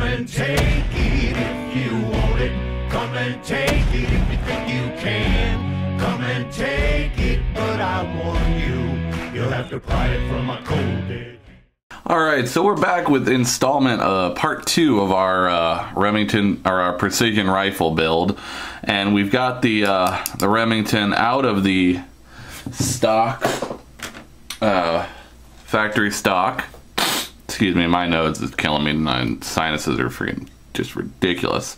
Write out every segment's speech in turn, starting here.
Come and take it if you want it. Come and take it if you think you can. Come and take it, but I warn you, you'll have to pry it from a cold dead. Alright, so we're back with installment part 2 of our Remington, or our precision rifle build. And we've got the Remington out of the stock, factory stock. Excuse me, my nose is killing me. My sinuses are freaking just ridiculous.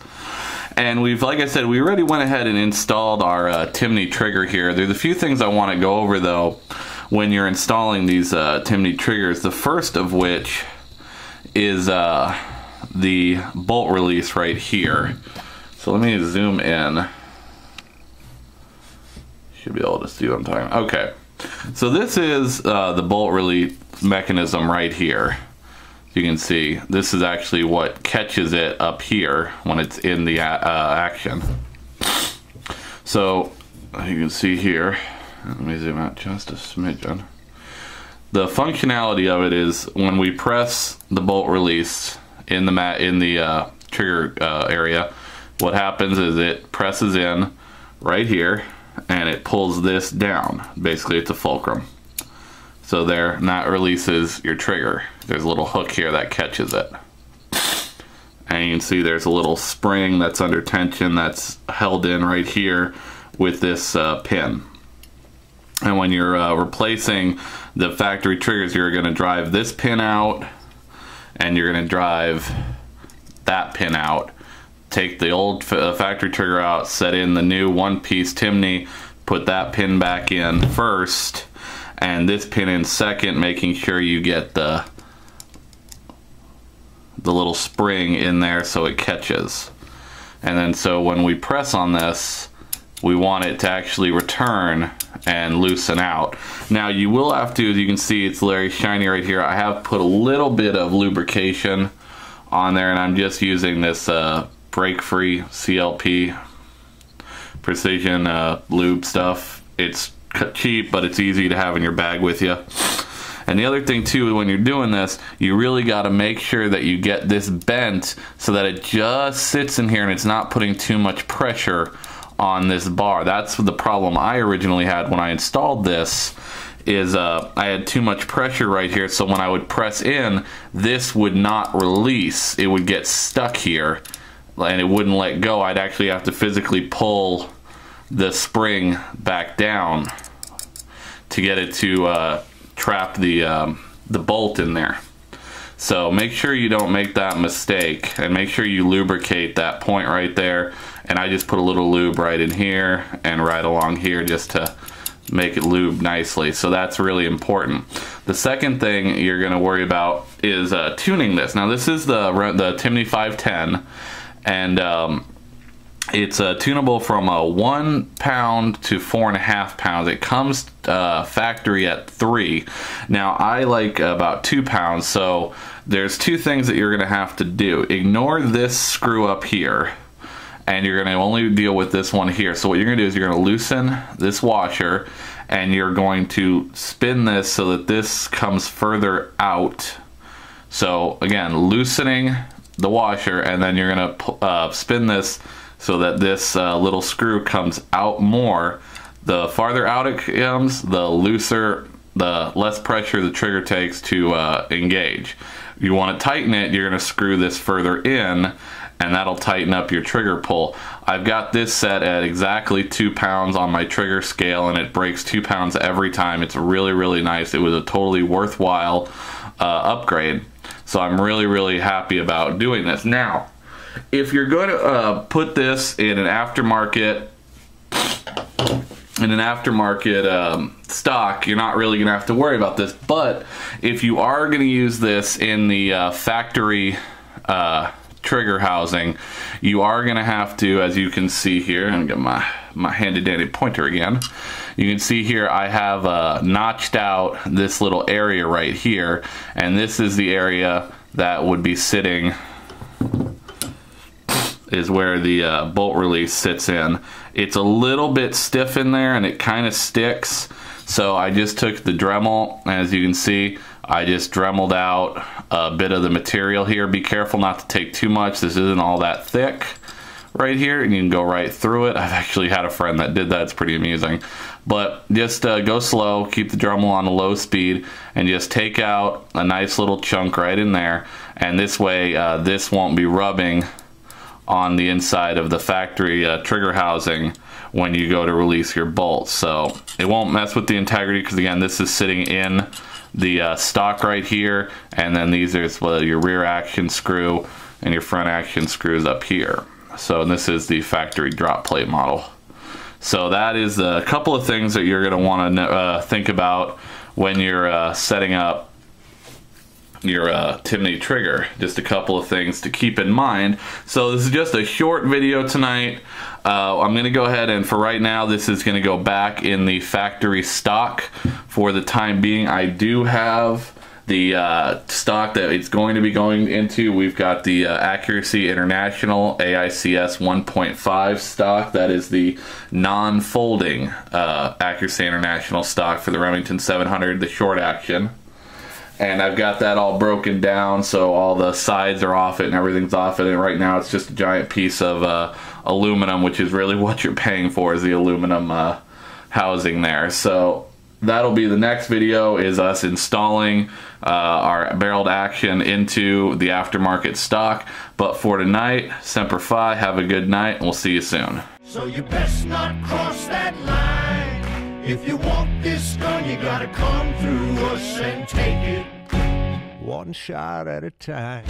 And we've, like I said, we already went ahead and installed our Timney trigger here. There's a few things I want to go over though when you're installing these Timney triggers. The first of which is the bolt release right here. So let me zoom in. Should be able to see what I'm talking about. Okay, so this is the bolt release mechanism right here. You can see this is actually what catches it up here when it's in the action. So you can see here, let me zoom out just a smidgen. The functionality of it is when we press the bolt release in the trigger area, what happens is it presses in right here and it pulls this down. Basically it's a fulcrum. So there, and that releases your trigger. There's a little hook here that catches it. And you can see there's a little spring that's under tension that's held in right here with this pin. And when you're replacing the factory triggers, you're going to drive this pin out and you're going to drive that pin out. Take the old factory trigger out, set in the new one-piece Timney, put that pin back in first, and this pin in second, making sure you get the little spring in there so it catches. And then so when we press on this, we want it to actually return and loosen out. Now you will have to, as you can see, it's very shiny right here. I have put a little bit of lubrication on there, and I'm just using this break-free CLP precision lube stuff. It's cheap, but it's easy to have in your bag with you. And the other thing too, when you're doing this, you really got to make sure that you get this bent so that it just sits in here and it's not putting too much pressure on this bar. That's the problem I originally had when I installed this, is I had too much pressure right here, so when I would press in, this would not release. It would get stuck here and it wouldn't let go. I'd actually have to physically pull the spring back down to get it to trap the bolt in there. So make sure you don't make that mistake, and make sure you lubricate that point right there. And I just put a little lube right in here and right along here just to make it lube nicely. So that's really important. The second thing you're going to worry about is tuning this. Now this is the Timney 510, and it's tunable from 1 pound to 4.5 pounds. It comes factory at 3. Now I like about 2 pounds, so there's two things that you're gonna have to do. Ignore this screw up here, and you're gonna only deal with this one here. So what you're gonna do is you're gonna loosen this washer, and you're going to spin this so that this comes further out. So again, loosening the washer, and then you're gonna spin this so that this little screw comes out more. The farther out it comes, the looser, the less pressure the trigger takes to engage. You want to tighten it, you're going to screw this further in, and that'll tighten up your trigger pull. I've got this set at exactly 2 pounds on my trigger scale, and it breaks 2 pounds every time. It's really, really nice. It was a totally worthwhile upgrade. So I'm really, really happy about doing this. Now, if you're going to put this in an aftermarket stock, you're not really going to have to worry about this. But if you are going to use this in the factory trigger housing, you are going to have to, as you can see here, and get my handy dandy pointer again. You can see here I have notched out this little area right here, and this is the area that would be sitting, is where the bolt release sits in. It's a little bit stiff in there and it kind of sticks, so I just took the Dremel, as you can see, I just dremeled out a bit of the material here. Be careful not to take too much. This isn't all that thick right here, and you can go right through it. I've actually had a friend that did that. It's pretty amusing. But just go slow, keep the Dremel on a low speed, and just take out a nice little chunk right in there. And this way, this won't be rubbing on the inside of the factory trigger housing when you go to release your bolts. So it won't mess with the integrity, because again, this is sitting in the stock right here, and then these are your rear action screw and your front action screws up here. So this is the factory drop plate model. So that is a couple of things that you're going to want to think about when you're setting up your Timney trigger. Just a couple of things to keep in mind. So this is just a short video tonight. I'm going to go ahead and for right now, this is going to go back in the factory stock for the time being. I do have the stock that it's going to be going into. We've got the Accuracy International AICS 1.5 stock. That is the non-folding Accuracy International stock for the Remington 700, the short action. And I've got that all broken down, so all the sides are off it and everything's off it. And right now it's just a giant piece of aluminum, which is really what you're paying for, is the aluminum housing there. So that'll be the next video, is us installing our barreled action into the aftermarket stock. But for tonight, Semper Fi, have a good night, and we'll see you soon. So you best not cross that line. If you want this gun, you gotta come through us and take it one shot at a time.